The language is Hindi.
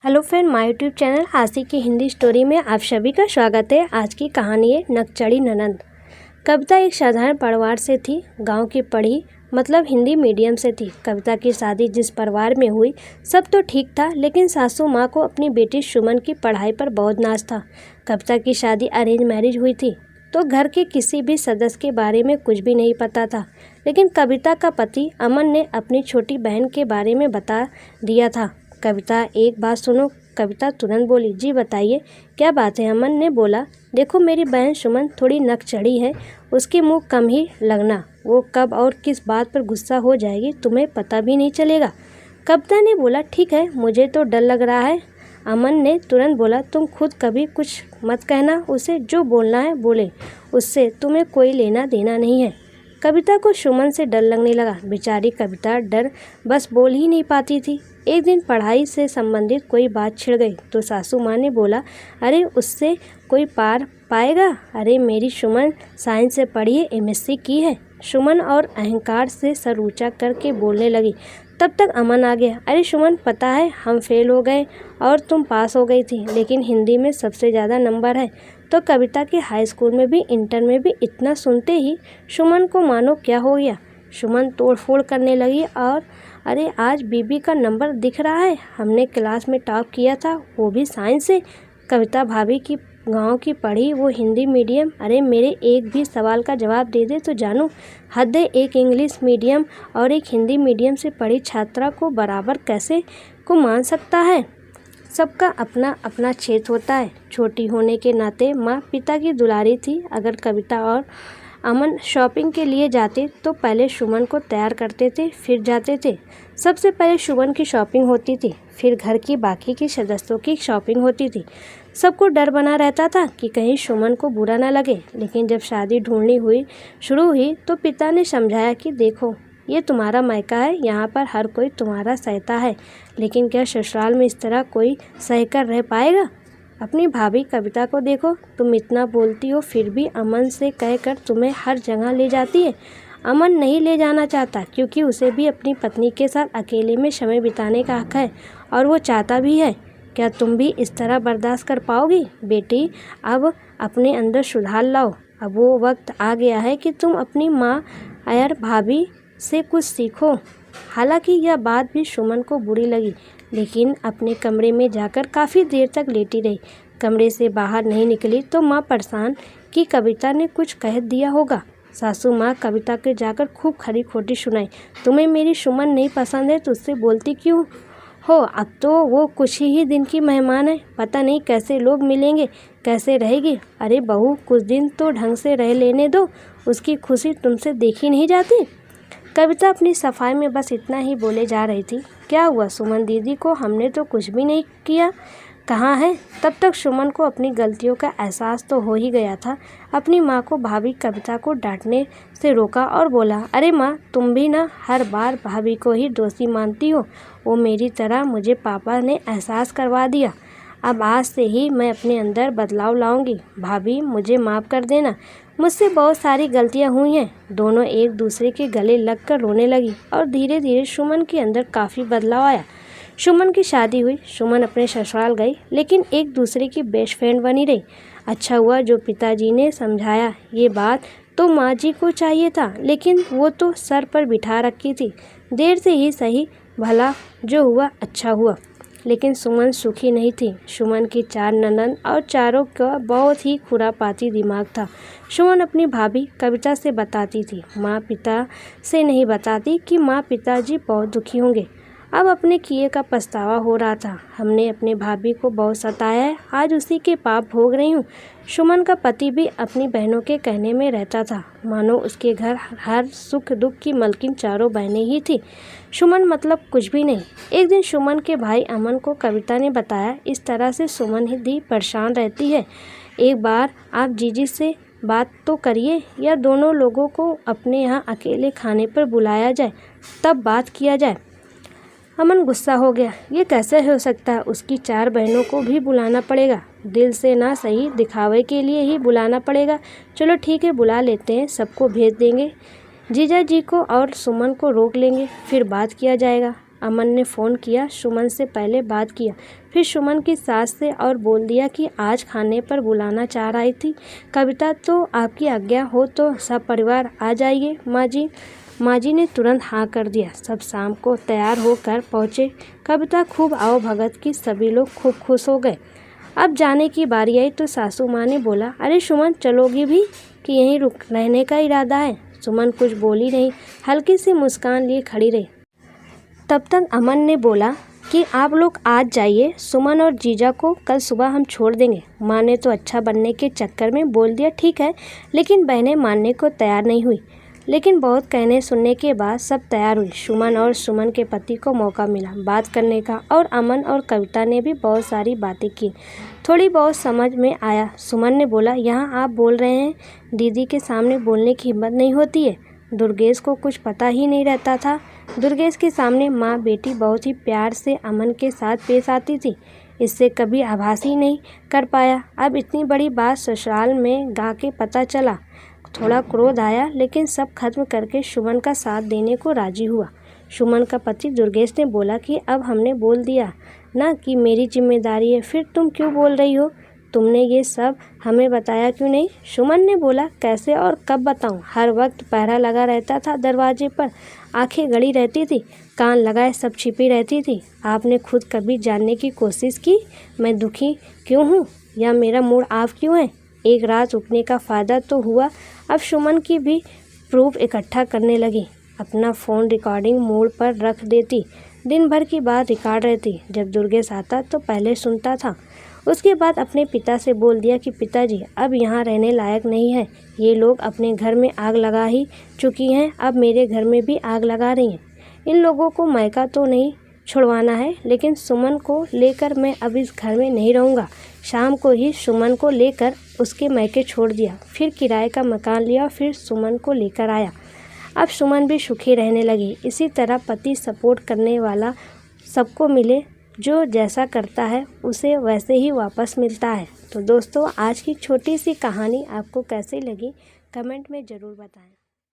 Hello friend, my YouTube channel हासी की हिंदी स्टोरी में आप सभी का स्वागत है। आज की कहानी है नकचढ़ी ननंद। कविता एक साधारण परिवार से थी। गांव की पढ़ी मतलब हिंदी मीडियम से थी। कविता की शादी जिस परिवार में हुई सब तो ठीक था, लेकिन सासू माँ को अपनी बेटी सुमन की पढ़ाई पर बहुत नाज था। कविता की शादी अरेंज मैरिज हुई थी तो घर के किसी भी सदस्य के बारे में कुछ भी नहीं पता था, लेकिन कविता का पति अमन ने अपनी छोटी बहन के बारे में बता दिया था। कविता, एक बात सुनो। कविता तुरंत बोली, जी बताइए, क्या बात है? अमन ने बोला, देखो मेरी बहन सुमन थोड़ी नकचढ़ी है, उसके मुंह कम ही लगना। वो कब और किस बात पर गुस्सा हो जाएगी तुम्हें पता भी नहीं चलेगा। कविता ने बोला, ठीक है, मुझे तो डर लग रहा है। अमन ने तुरंत बोला, तुम खुद कभी कुछ मत कहना, उसे जो बोलना है बोले, उससे तुम्हें कोई लेना देना नहीं है। कविता को सुमन से डर लगने लगा। बेचारी कविता डर बस बोल ही नहीं पाती थी। एक दिन पढ़ाई से संबंधित कोई बात छिड़ गई तो सासू माँ ने बोला, अरे उससे कोई पार पाएगा? अरे मेरी सुमन साइंस से पढ़ी है, एमएससी की है। सुमन और अहंकार से सर ऊंचा करके बोलने लगी। तब तक अमन आ गया। अरे सुमन, पता है हम फेल हो गए और तुम पास हो गई थी, लेकिन हिंदी में सबसे ज़्यादा नंबर है। तो कविता के हाई स्कूल में भी इंटर में भी इतना सुनते ही सुमन को मानो क्या हो गया। सुमन तोड़ फोड़ करने लगी और अरे आज बीबी का नंबर दिख रहा है, हमने क्लास में टॉप किया था, वो भी साइंस से। कविता भाभी की गांव की पढ़ी, वो हिंदी मीडियम। अरे मेरे एक भी सवाल का जवाब दे दे तो जानूं। हद है, एक इंग्लिश मीडियम और एक हिंदी मीडियम से पढ़ी छात्रा को बराबर कैसे को मान सकता है? सबका अपना अपना क्षेत्र होता है। छोटी होने के नाते माँ पिता की दुलारी थी। अगर कविता और अमन शॉपिंग के लिए जाते तो पहले सुमन को तैयार करते थे, फिर जाते थे। सबसे पहले सुमन की शॉपिंग होती थी, फिर घर की बाकी के सदस्यों की शॉपिंग होती थी। सबको डर बना रहता था कि कहीं सुमन को बुरा ना लगे। लेकिन जब शादी ढूंढनी शुरू हुई तो पिता ने समझाया कि देखो, ये तुम्हारा मायका है, यहाँ पर हर कोई तुम्हारा सहता है, लेकिन क्या ससुराल में इस तरह कोई सहकर रह पाएगा? अपनी भाभी कविता को देखो, तुम इतना बोलती हो फिर भी अमन से कहकर तुम्हें हर जगह ले जाती है। अमन नहीं ले जाना चाहता क्योंकि उसे भी अपनी पत्नी के साथ अकेले में समय बिताने का हक है और वो चाहता भी है। क्या तुम भी इस तरह बर्दाश्त कर पाओगी? बेटी, अब अपने अंदर सुधार लाओ। अब वो वक्त आ गया है कि तुम अपनी माँ और भाभी से कुछ सीखो। हालांकि यह बात भी सुमन को बुरी लगी, लेकिन अपने कमरे में जाकर काफ़ी देर तक लेटी रही। कमरे से बाहर नहीं निकली तो माँ परेशान कि कविता ने कुछ कह दिया होगा। सासू माँ कविता के जाकर खूब खरी खोटी सुनाई। तुम्हें मेरी सुमन नहीं पसंद है तो उससे बोलती क्यों हो? अब तो वो कुछ ही दिन की मेहमान है, पता नहीं कैसे लोग मिलेंगे, कैसे रहेगी। अरे बहू, कुछ दिन तो ढंग से रह लेने दो, उसकी खुशी तुमसे देखी नहीं जाती। कविता अपनी सफाई में बस इतना ही बोले जा रही थी। क्या हुआ सुमन दीदी को? हमने तो कुछ भी नहीं किया। कहाँ है? तब तक सुमन को अपनी गलतियों का एहसास तो हो ही गया था। अपनी माँ को भाभी कविता को डांटने से रोका और बोला, अरे माँ, तुम भी ना हर बार भाभी को ही दोषी मानती हो। वो मेरी तरह मुझे पापा ने एहसास करवा दिया। अब आज से ही मैं अपने अंदर बदलाव लाऊंगी। भाभी, मुझे माफ़ कर देना, मुझसे बहुत सारी गलतियां हुई हैं। दोनों एक दूसरे के गले लगकर रोने लगी और धीरे धीरे सुमन के अंदर काफ़ी बदलाव आया। सुमन की शादी हुई, सुमन अपने ससुराल गई, लेकिन एक दूसरे की बेस्ट फ्रेंड बनी रही। अच्छा हुआ जो पिताजी ने समझाया। ये बात तो माँ जी को चाहिए था, लेकिन वो तो सर पर बिठा रखी थी। देर से ही सही, भला जो हुआ अच्छा हुआ। लेकिन सुमन सुखी नहीं थी। सुमन की 4 ननद और चारों का बहुत ही खुरापाती दिमाग था। सुमन अपनी भाभी कविता से बताती थी, माँ पिता से नहीं बताती कि माँ पिताजी बहुत दुखी होंगे। अब अपने किए का पछतावा हो रहा था। हमने अपने भाभी को बहुत सताया है, आज उसी के पाप भोग रही हूँ। सुमन का पति भी अपनी बहनों के कहने में रहता था, मानो उसके घर हर सुख दुख की मलकिन चारों बहनें ही थी। सुमन मतलब कुछ भी नहीं। एक दिन सुमन के भाई अमन को कविता ने बताया, इस तरह से सुमन ही परेशान रहती है। एक बार आप जीजी से बात तो करिए, या दोनों लोगों को अपने यहाँ अकेले खाने पर बुलाया जाए, तब बात किया जाए। अमन गुस्सा हो गया। ये कैसे हो सकता है? उसकी 4 बहनों को भी बुलाना पड़ेगा, दिल से ना सही दिखावे के लिए ही बुलाना पड़ेगा। चलो ठीक है, बुला लेते हैं, सबको भेज देंगे, जीजा जी को और सुमन को रोक लेंगे, फिर बात किया जाएगा। अमन ने फ़ोन किया, सुमन से पहले बात किया, फिर सुमन की सास से और बोल दिया कि आज खाने पर बुलाना चाह रही थी कविता, तो आपकी आज्ञा हो तो सब परिवार आ जाइए माँ जी। माँ जी ने तुरंत हाँ कर दिया। सब शाम को तैयार होकर पहुँचे। कविता खूब आओ भगत की, सभी लोग खूब खुश हो गए। अब जाने की बारी आई तो सासू माँ ने बोला, अरे सुमन चलोगी भी कि यहीं रहने का इरादा है? सुमन कुछ बोली नहीं, हल्की सी मुस्कान लिए खड़ी रही। तब तक अमन ने बोला कि आप लोग आज जाइए, सुमन और जीजा को कल सुबह हम छोड़ देंगे। माँ ने तो अच्छा बनने के चक्कर में बोल दिया ठीक है, लेकिन बहनें मानने को तैयार नहीं हुई। लेकिन बहुत कहने सुनने के बाद सब तैयार हुई। सुमन और सुमन के पति को मौका मिला बात करने का और अमन और कविता ने भी बहुत सारी बातें की। थोड़ी बहुत समझ में आया। सुमन ने बोला, यहाँ आप बोल रहे हैं दीदी के सामने बोलने की हिम्मत नहीं होती है। दुर्गेश को कुछ पता ही नहीं रहता था। दुर्गेश के सामने माँ बेटी बहुत ही प्यार से अमन के साथ पेश आती थी, इससे कभी आभास ही नहीं कर पाया। अब इतनी बड़ी बात ससुराल में गा के पता चला। थोड़ा क्रोध आया, लेकिन सब खत्म करके सुमन का साथ देने को राजी हुआ। सुमन का पति दुर्गेश ने बोला कि अब हमने बोल दिया ना कि मेरी जिम्मेदारी है, फिर तुम क्यों बोल रही हो? तुमने ये सब हमें बताया क्यों नहीं? सुमन ने बोला, कैसे और कब बताऊं? हर वक्त पहरा लगा रहता था दरवाजे पर, आंखें गड़ी रहती थी, कान लगाए सब छिपी रहती थी। आपने खुद कभी जानने की कोशिश की मैं दुखी क्यों हूँ या मेरा मूड ऑफ क्यों है? एक रात रुकने का फ़ायदा तो हुआ। अब सुमन की भी प्रूफ इकट्ठा करने लगी। अपना फ़ोन रिकॉर्डिंग मोड पर रख देती, दिन भर की बात रिकॉर्ड रहती। जब दुर्गेश आता तो पहले सुनता था, उसके बाद अपने पिता से बोल दिया कि पिताजी अब यहाँ रहने लायक नहीं है। ये लोग अपने घर में आग लगा ही चुकी हैं, अब मेरे घर में भी आग लगा रही हैं। इन लोगों को मायका तो नहीं छुड़वाना है, लेकिन सुमन को लेकर मैं अब इस घर में नहीं रहूँगा। शाम को ही सुमन को लेकर उसके मायके छोड़ दिया, फिर किराए का मकान लिया, फिर सुमन को लेकर आया। अब सुमन भी सुखी रहने लगी। इसी तरह पति सपोर्ट करने वाला सबको मिले, जो जैसा करता है उसे वैसे ही वापस मिलता है। तो दोस्तों, आज की छोटी सी कहानी आपको कैसी लगी कमेंट में ज़रूर बताएं।